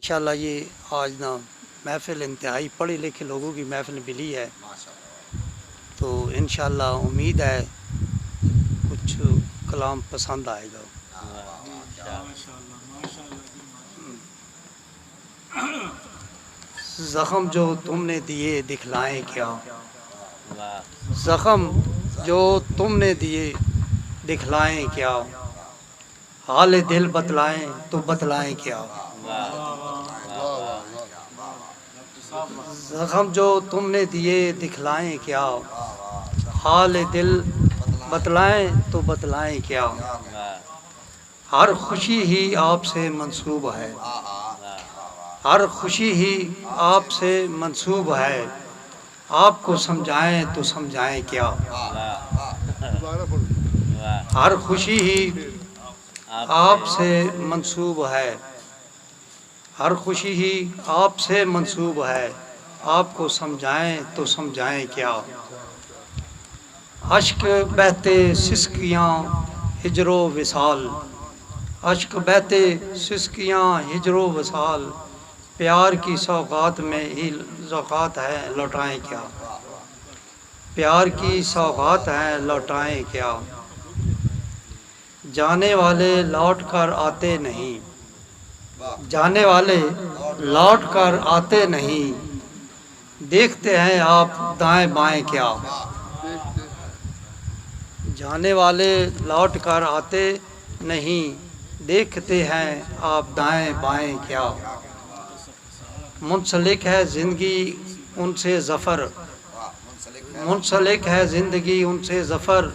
ماشاءاللہ یہ آج نا محفل انتہائی پڑھے لکھے لوگوں کی محفل ملی ہے، تو انشاءاللہ امید ہے کچھ کلام پسند آئے گا۔ زخم جو تم نے دیے دکھلائیں کیا، زخم جو تم نے دیے دکھلائیں کیا، حال دل بتلائیں تو بتلائیں کیا، زخم جو تم نے دیے دکھلائیں کیا، حال دل بتلائیں تو بتلائیں کیا، ہر خوشی ہی آپ سے منسوب ہے، ہر خوشی ہی آپ سے منسوب ہے، آپ کو سمجھائیں تو سمجھائیں کیا، ہر خوشی ہی آپ سے منسوب ہے، ہر خوشی ہی آپ سے منسوب ہے، آپ کو سمجھائیں تو سمجھائیں کیا، اشک بہتے سسکیاں ہجر و وصال، اشک بہتے سسکیاں ہجر و وصال، پیار کی سوغات میں ہی ذوقات ہے لوٹائیں کیا، پیار کی سوغات ہے لوٹائیں کیا، جانے والے لوٹ کر آتے نہیں، جانے والے لوٹ کر آتے نہیں، دیکھتے ہیں آپ دائیں بائیں کیا، جانے والے لوٹ کر آتے نہیں، دیکھتے ہیں آپ دائیں بائیں کیا، منسلک ہے زندگی ان سے ظفر، منسلک ہے زندگی ان سے ظفر،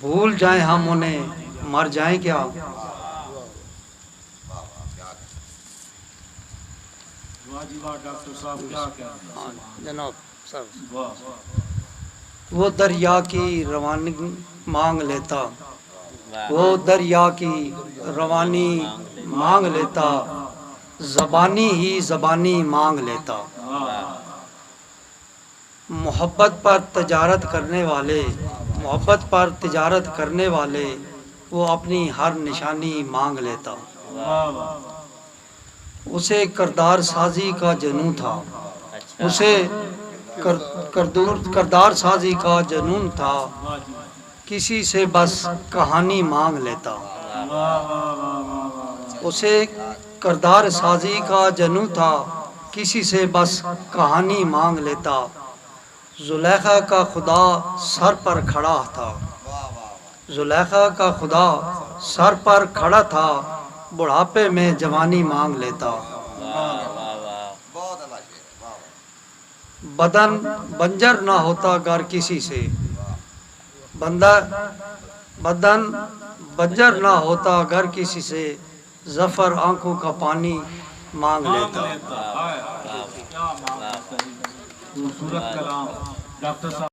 بھول جائیں ہم انہیں مر جائیں کیا، جناب صاحب وہ دریا کی روانی مانگ لیتا، وہ دریا کی روانی مانگ لیتا، زبانی ہی زبانی مانگ لیتا، محبت پر تجارت کرنے والے، محبت پر تجارت کرنے والے، وہ اپنی ہر نشانی مانگ لیتا، اسے کردار سازی کا جنون تھا، اسے کردار سازی کا جنون تھا، کسی سے بس کہانی مانگ لیتا، اسے کردار سازی کا جنون تھا، کسی سے بس کہانی مانگ لیتا، زلیخا کا خدا سر پر کھڑا تھا، زلیخا کا خدا سر پر کھڑا تھا، بڑھاپے میں جوانی مانگ لیتا، بدن بنجر نہ ہوتا گر کسی سے، بدن بنجر نہ ہوتا گر کسی سے، ظفر آنکھوں کا پانی مانگ لیتا۔ خوبصورت کلام ڈاکٹر صاحب